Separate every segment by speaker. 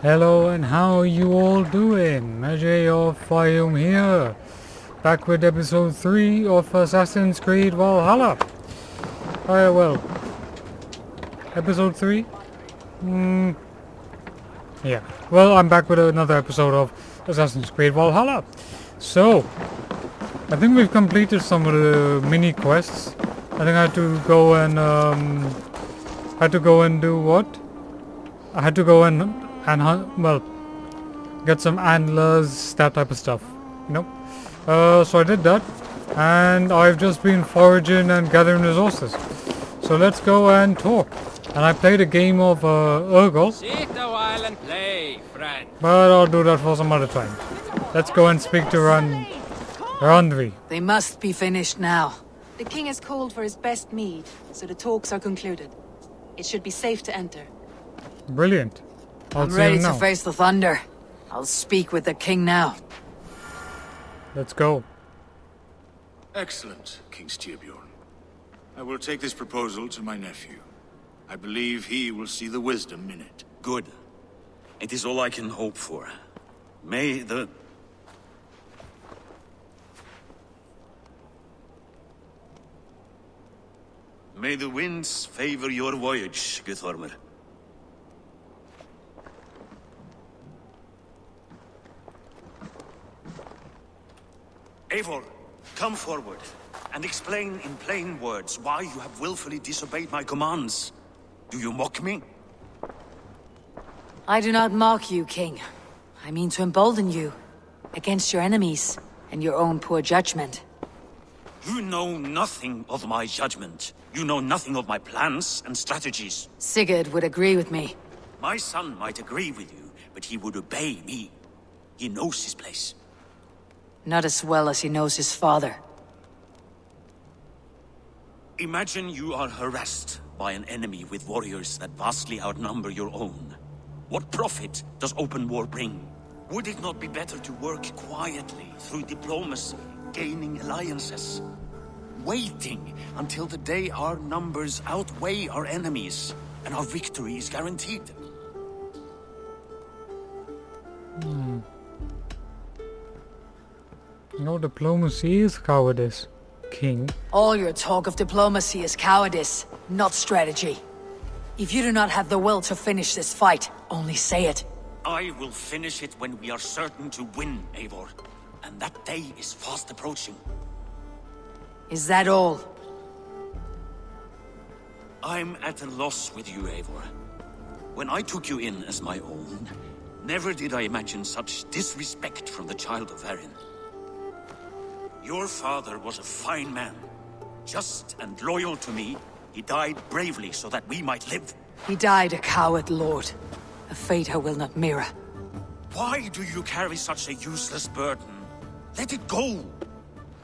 Speaker 1: Hello and how are you all doing? Majay of Fayoum here, back with episode 3 of Assassin Creed Valhalla. Well, episode 3? Yeah, well, I'm back with another episode of Assassin Creed Valhalla. So, I think we've completed some of the mini quests. I think I had to go and, do what? I had to go and hunt, well, get some antlers, that type of stuff, you know. So I did that, and I've just been foraging and gathering resources. So let's go and talk. And I played a game of Urgle.
Speaker 2: Sit a while and play, friend.
Speaker 1: But I'll do that for some other time. Let's go and speak to Randvi.
Speaker 3: They must be finished now.
Speaker 4: The king has called for his best mead, so the talks are concluded. It should be safe to enter.
Speaker 1: Brilliant.
Speaker 3: I'm ready to face the thunder. I'll speak with the king now.
Speaker 1: Let's go.
Speaker 5: Excellent, King Styrbjorn. I will take this proposal to my nephew. I believe he will see the wisdom in it.
Speaker 6: Good. It is all I can hope for. May the winds favor your voyage, Guthormer. Eivor, come forward and explain in plain words why you have willfully disobeyed my commands. Do you mock me?
Speaker 3: I do not mock you, king. I mean to embolden you against your enemies and your own poor judgment.
Speaker 6: You know nothing of my judgment. You know nothing of my plans and strategies.
Speaker 3: Sigurd would agree with me.
Speaker 6: My son might agree with you, but he would obey me. He knows his place.
Speaker 3: Not as well as he knows his father.
Speaker 6: Imagine you are harassed by an enemy with warriors that vastly outnumber your own. What profit does open war bring? Would it not be better to work quietly through diplomacy, gaining alliances? Waiting until the day our numbers outweigh our enemies and our victory is guaranteed.
Speaker 1: No, diplomacy is cowardice, king.
Speaker 3: All your talk of diplomacy is cowardice, not strategy. If you do not have the will to finish this fight, only say it.
Speaker 6: I will finish it when we are certain to win, Eivor. And that day is fast approaching.
Speaker 3: Is that all?
Speaker 6: I'm at a loss with you, Eivor. When I took you in as my own, never did I imagine such disrespect from the child of Varin. Your father was a fine man. Just and loyal to me, he died bravely so that we might live.
Speaker 3: He died a coward, Lord. A fate I will not mirror.
Speaker 6: Why do you carry such a useless burden? Let it go!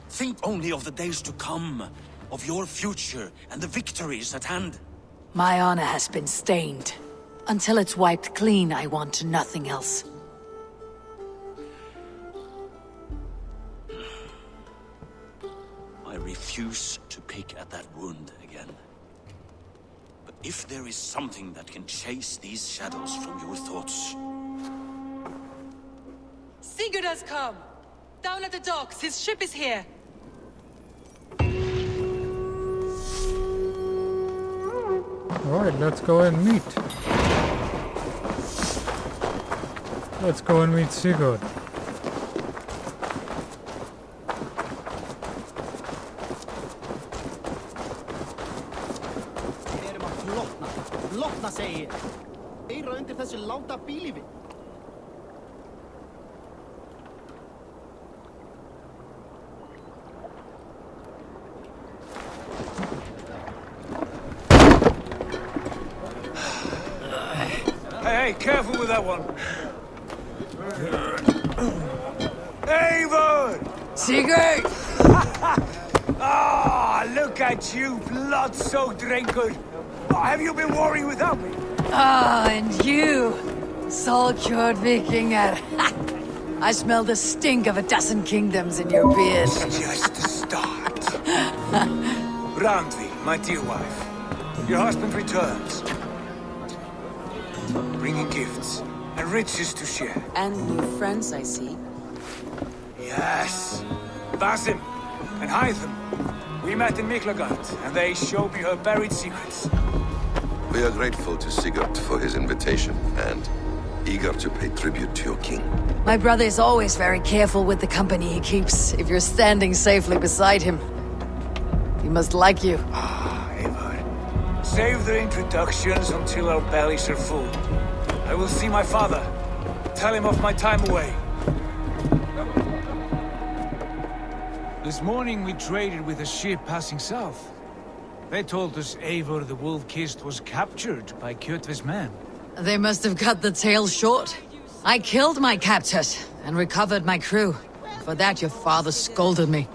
Speaker 6: Think only of the days to come, of your future and the victories at hand.
Speaker 3: My honor has been stained. Until it's wiped clean, I want nothing else.
Speaker 6: I refuse to pick at that wound again. But if there is something that can chase these shadows from your thoughts...
Speaker 4: Sigurd has come! Down at the docks, his ship is here!
Speaker 1: Alright, let's go and meet. Let's go and meet Sigurd.
Speaker 7: Lotna segi ég. Heyra undir þessu láta bílífi.
Speaker 2: Hey, careful with that one. Eivor!
Speaker 3: Sigurd!
Speaker 2: Ah, look at you, blood-soaked drinker. Have you been warring without me?
Speaker 3: Ah, and you, soul-cured Vikinger. I smell the stink of 12 kingdoms in your beard.
Speaker 2: Just the start. Randvi, my dear wife, your husband returns, bringing gifts and riches to share.
Speaker 4: And new friends, I see.
Speaker 2: Yes. Basim and Hytham. We met in Miklagard, and they showed me her buried secrets.
Speaker 8: We are grateful to Sigurd for his invitation, and eager to pay tribute to your king.
Speaker 3: My brother is always very careful with the company he keeps, if you're standing safely beside him. He must like you.
Speaker 2: Eivor. Save the introductions until our bellies are full. I will see my father. Tell him of my time away. This morning we traded with a ship passing south. They told us Eivor the Wolf-Kissed was captured by Kjotve's men.
Speaker 3: They must have cut the tail short. I killed my captors and recovered my crew. For that your father scolded me.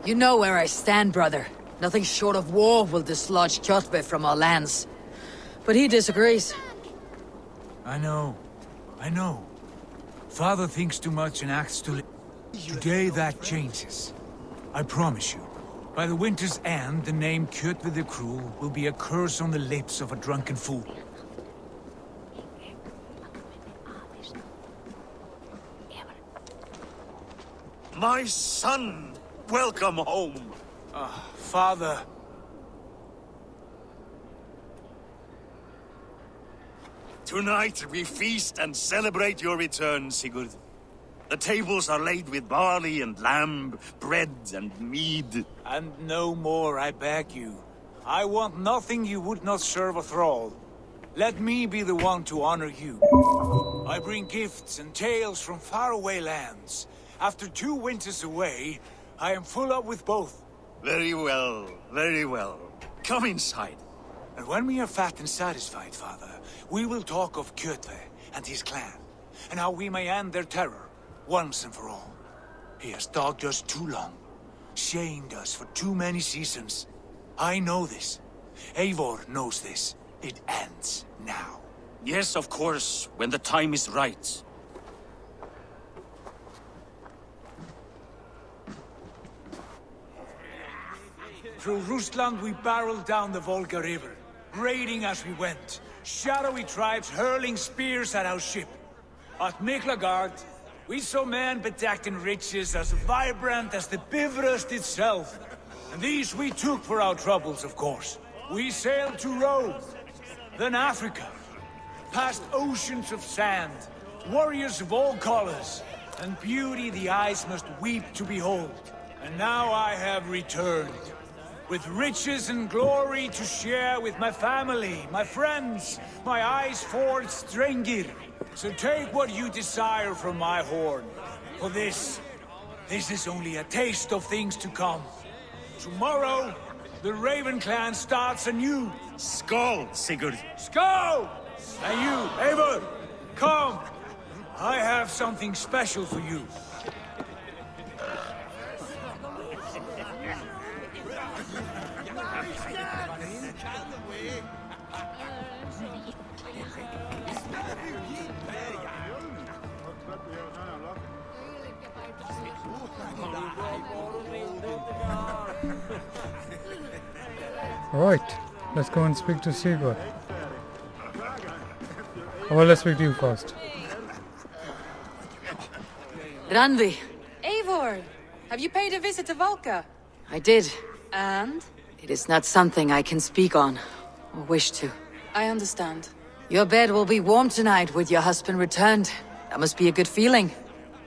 Speaker 3: You know where I stand, brother. Nothing short of war will dislodge Kjotve from our lands. But he disagrees.
Speaker 2: I know. Father thinks too much and acts too little. Today that changes. I promise you. By the winter's end, the name Kjotve the Cruel will be a curse on the lips of a drunken fool.
Speaker 6: My son! Welcome home!
Speaker 2: Father.
Speaker 6: Tonight we feast and celebrate your return, Sigurd. The tables are laid with barley and lamb, bread and mead.
Speaker 2: And no more, I beg you. I want nothing you would not serve a thrall. Let me be the one to honor you. I bring gifts and tales from faraway lands. After 2 winters away, I am full up with both.
Speaker 6: Very well, very well. Come inside.
Speaker 2: And when we are fat and satisfied, Father, we will talk of Kjotve and his clan, and how we may end their terror, once and for all. He has dogged us too long, shamed us for too many seasons. I know this. Eivor knows this. It ends now.
Speaker 6: Yes, of course, when the time is right.
Speaker 2: Through Rusland we barreled down the Volga River, raiding as we went. Shadowy tribes hurling spears at our ship. At Miklagard, we saw men bedecked in riches as vibrant as the Bifrost itself. And these we took for our troubles, of course. We sailed to Rome, then Africa, past oceans of sand, warriors of all colors, and beauty the eyes must weep to behold. And now I have returned, with riches and glory to share with my family, my friends, my eyes-forged Strengir. So take what you desire from my horn. For this is only a taste of things to come. Tomorrow, the Raven clan starts anew.
Speaker 6: Skål, Sigurd!
Speaker 2: Skål! And you, Eivor, come! I have something special for you.
Speaker 1: Alright, let's go and speak to Sigurd. Well, let's speak to you first.
Speaker 3: Randvi,
Speaker 4: Eivor! Have you paid a visit to Valka?
Speaker 3: I did.
Speaker 4: And?
Speaker 3: It is not something I can speak on, or wish to.
Speaker 4: I understand.
Speaker 3: Your bed will be warm tonight with your husband returned. That must be a good feeling.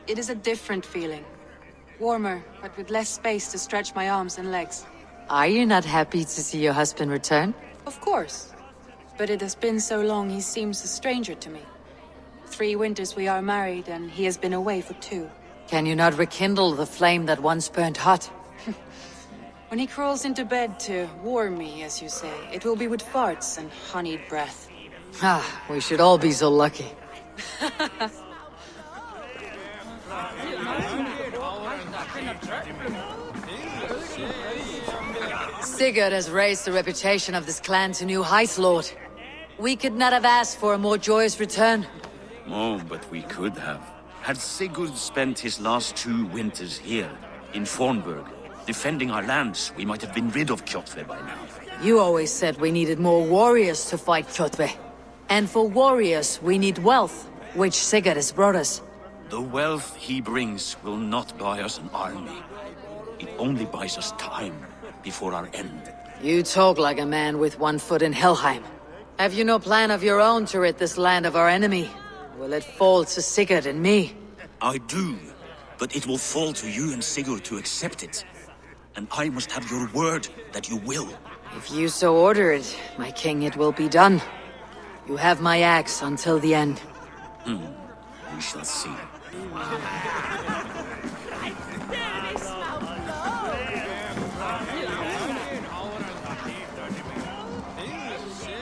Speaker 4: It is a different feeling. Warmer, but with less space to stretch my arms and legs.
Speaker 3: Are you not happy to see your husband return?
Speaker 4: Of course. But it has been so long he seems a stranger to me. 3 winters we are married and he has been away for 2.
Speaker 3: Can you not rekindle the flame that once burnt hot?
Speaker 4: When he crawls into bed to warm me, as you say, it will be with farts and honeyed breath.
Speaker 3: Ah, we should all be so lucky. Sigurd has raised the reputation of this clan to new heights, Lord. We could not have asked for a more joyous return.
Speaker 6: Oh, but we could have. Had Sigurd spent his last 2 winters here, in Fornburg, defending our lands, we might have been rid of Kjotve by now.
Speaker 3: You always said we needed more warriors to fight Kjotve. And for warriors, we need wealth. which Sigurd has brought us.
Speaker 6: The wealth he brings will not buy us an army. It only buys us time before our end.
Speaker 3: You talk like a man with one foot in Helheim. Have you no plan of your own to rid this land of our enemy? Will it fall to Sigurd and me?
Speaker 6: I do, but it will fall to you and Sigurd to accept it. And I must have your word that you will.
Speaker 3: If you so order it, my king, it will be done. You have my axe until the end.
Speaker 6: We shall see.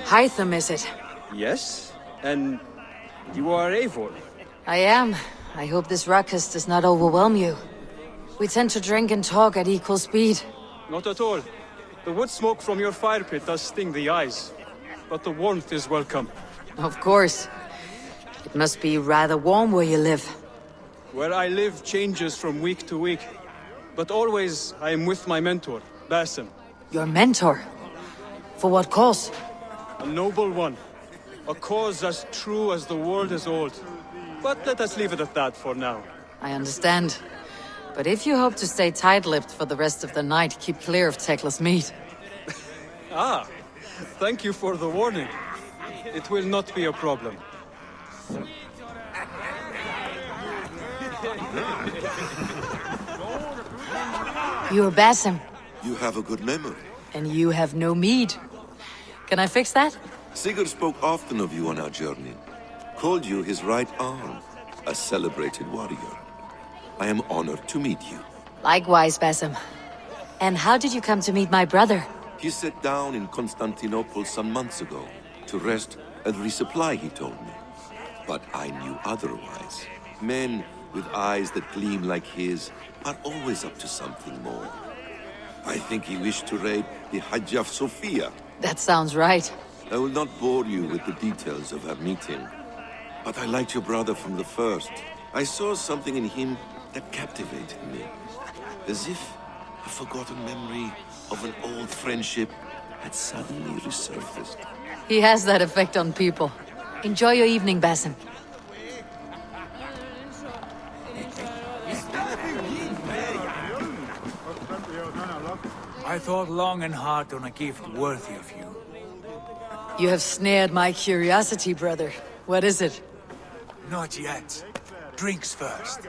Speaker 3: Hytham, is it?
Speaker 9: Yes? And you are Eivor?
Speaker 3: I am. I hope this ruckus does not overwhelm you. We tend to drink and talk at equal speed.
Speaker 9: Not at all. The wood smoke from your fire pit does sting the eyes, but the warmth is welcome.
Speaker 3: Of course. It must be rather warm where you live.
Speaker 9: Where I live changes from week to week, but always I am with my mentor, Basim.
Speaker 3: Your mentor? For what cause?
Speaker 9: A noble one. A cause as true as the world is old. But let us leave it at that for now.
Speaker 3: I understand. But if you hope to stay tight-lipped for the rest of the night, keep clear of Tekla's meat.
Speaker 9: Ah, thank you for the warning. It will not be a problem.
Speaker 3: You're Basim,
Speaker 8: You have a good memory.
Speaker 3: and you have no mead. Can I fix that?
Speaker 8: Sigurd spoke often of you on our journey. Called you his right arm, a celebrated warrior. I am honored to meet you.
Speaker 3: Likewise, Basim. And how did you come to meet my brother?
Speaker 8: He sat down in Constantinople some months ago to rest and resupply, he told me. But I knew otherwise. Men with eyes that gleam like his are always up to something more. I think he wished to raid the Hagia Sophia.
Speaker 3: That sounds right.
Speaker 8: I will not bore you with the details of our meeting. But I liked your brother from the first. I saw something in him that captivated me. As if a forgotten memory of an old friendship had suddenly resurfaced.
Speaker 3: He has that effect on people. Enjoy your evening, Basim.
Speaker 2: I thought long and hard on a gift worthy of you.
Speaker 3: You have snared my curiosity, brother. What is it?
Speaker 2: Not yet. Drinks first.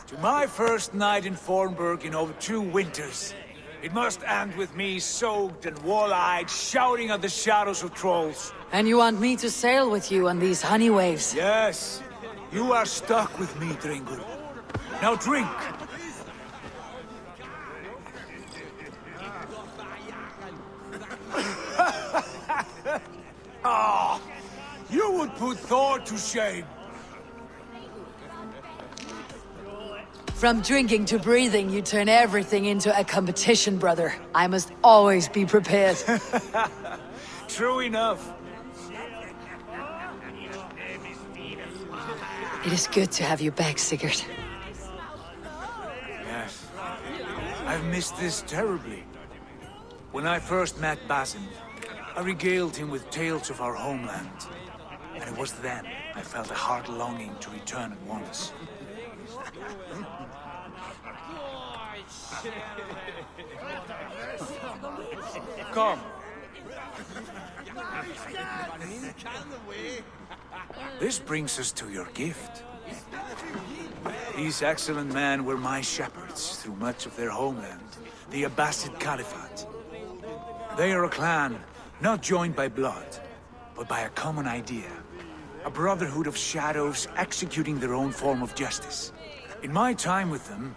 Speaker 2: To my first night in Fornburg in over 2 winters. It must end with me soaked and wall-eyed, shouting at the shadows of trolls.
Speaker 3: And you want me to sail with you on these honey waves?
Speaker 2: Yes, you are stuck with me, Dringur. Now drink! Ah, you would put Thor to shame.
Speaker 3: From drinking to breathing, you turn everything into a competition, brother. I must always be prepared.
Speaker 2: True enough.
Speaker 3: It is good to have you back, Sigurd.
Speaker 2: Yes. I've missed this terribly. When I first met Basim, I regaled him with tales of our homeland. And it was then I felt a heart longing to return at once. Come. This brings us to your gift. These excellent men were my shepherds through much of their homeland, the Abbasid Caliphate. They are a clan, not joined by blood, but by a common idea. A brotherhood of shadows executing their own form of justice. In my time with them,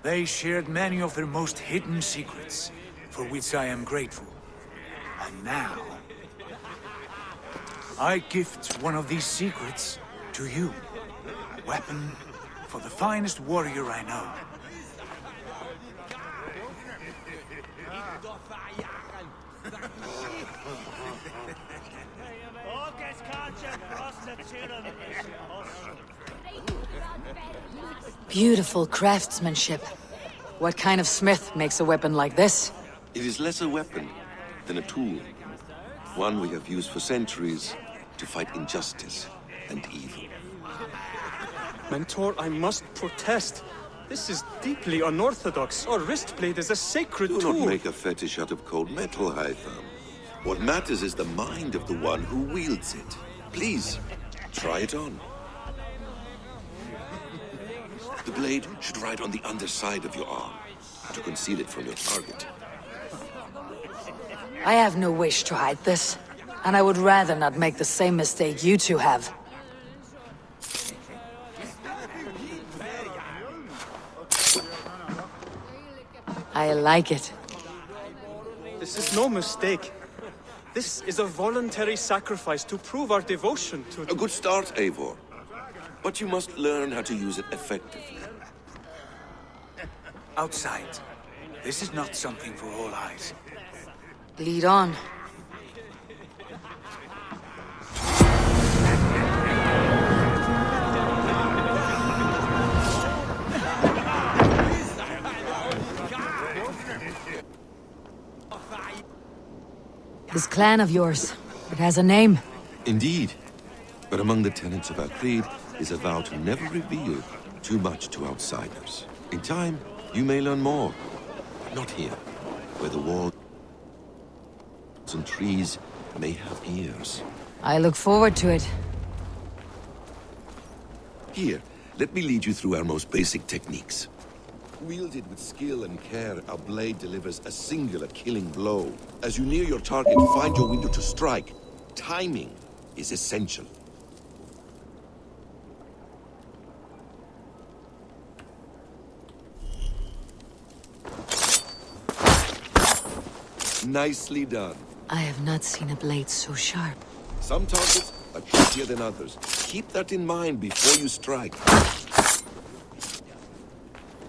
Speaker 2: they shared many of their most hidden secrets, for which I am grateful. And now, I gift one of these secrets to you. A weapon for the finest warrior I know.
Speaker 3: Beautiful craftsmanship. What kind of smith makes a weapon like this?
Speaker 8: It is less a weapon than a tool. One we have used for centuries, to fight injustice and evil.
Speaker 9: Mentor, I must protest. This is deeply unorthodox. Our wrist blade is a sacred
Speaker 8: Do
Speaker 9: tool.
Speaker 8: not make a fetish out of cold metal, Hytham. What matters is the mind of the one who wields it. Please, try it on. The blade should ride on the underside of your arm to conceal it from your target.
Speaker 3: I have no wish to hide this, and I would rather not make the same mistake you two have. I like it.
Speaker 9: This is no mistake. This is a voluntary sacrifice to prove our devotion to...
Speaker 8: A good start, Eivor. But you must learn how to use it effectively.
Speaker 2: Outside. This is not something for all eyes.
Speaker 3: Lead on. This clan of yours, it has a name.
Speaker 8: Indeed. But among the tenets of our creed is a vow to never reveal too much to outsiders. In time, you may learn more. But not here, where the walls and trees may have ears.
Speaker 3: I look forward to it.
Speaker 8: Here, let me lead you through our most basic techniques. Wielded with skill and care, our blade delivers a singular killing blow. As you near your target, find your window to strike. Timing is essential. Nicely done.
Speaker 3: I have not seen a blade so sharp.
Speaker 8: Some targets are trickier than others. Keep that in mind before you strike.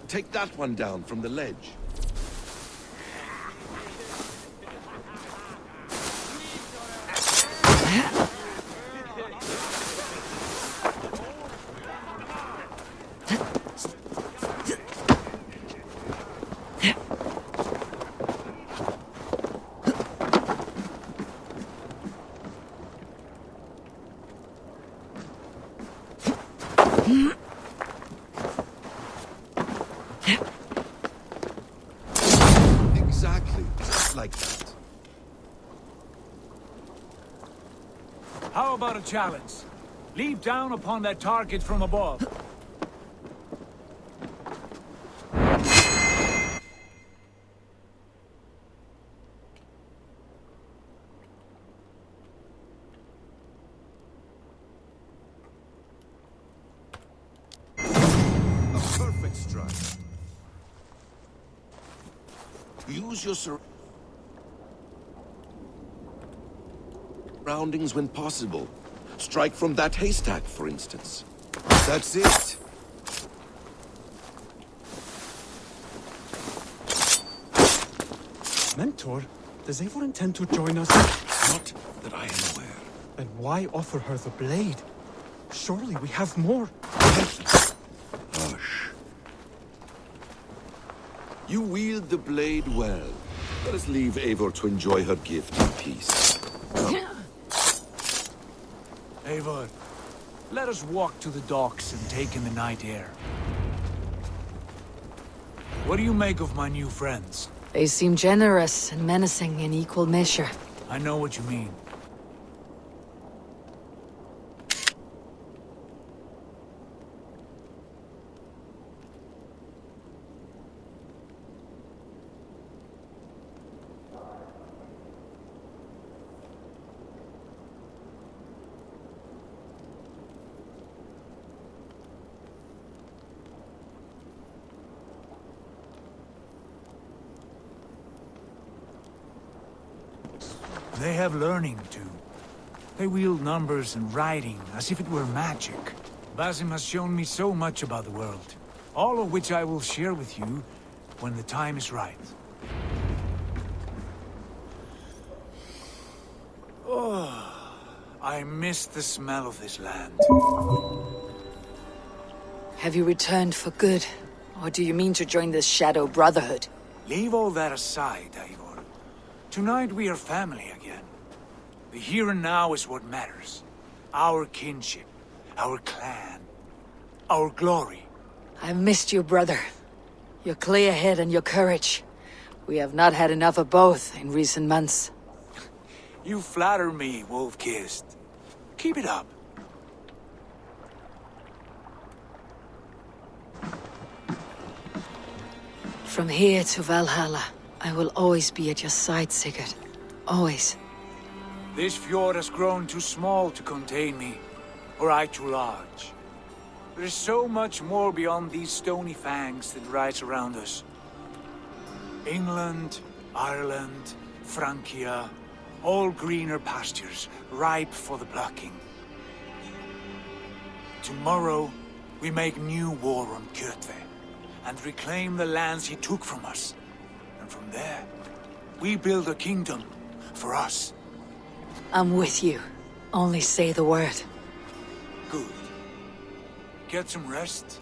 Speaker 8: Take that one down from the ledge. Exactly, just like that.
Speaker 2: How about a challenge? Leap down upon that target from above.
Speaker 8: A perfect strike. Use your surroundings when possible. Strike from that haystack, for instance. That's it.
Speaker 9: Mentor, does Eivor intend to join us?
Speaker 8: Not that I am aware.
Speaker 9: Then why offer her the blade? Surely we have more.
Speaker 8: Hush. You wield the blade well. Let us leave Eivor to enjoy her gift in peace.
Speaker 2: Eivor, let us walk to the docks and take in the night air. What do you make of my new friends?
Speaker 3: They seem generous and menacing in equal measure.
Speaker 2: I know what you mean. They have learning, too. They wield numbers and writing as if it were magic. Basim has shown me so much about the world, all of which I will share with you when the time is right. Oh, I miss the smell of this land.
Speaker 3: Have you returned for good? Or do you mean to join this Shadow Brotherhood?
Speaker 2: Leave all that aside, Eivor. Tonight we are family again. The here and now is what matters. Our kinship, our clan, our glory.
Speaker 3: I've missed you, brother. Your clear head and your courage. We have not had enough of both in recent months.
Speaker 2: You flatter me, Wolf-Kissed. Keep it up.
Speaker 3: From here to Valhalla, I will always be at your side, Sigurd. Always.
Speaker 2: This fjord has grown too small to contain me, or I too large. There is so much more beyond these stony fangs that rise around us. England, Ireland, Francia, all greener pastures, ripe for the plucking. Tomorrow, we make new war on Kjotve, and reclaim the lands he took from us. And from there, we build a kingdom for us.
Speaker 3: I'm with you. Only say the word.
Speaker 2: Good. Get some rest,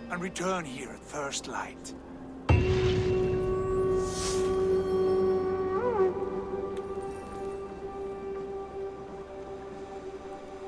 Speaker 2: and return here at first light.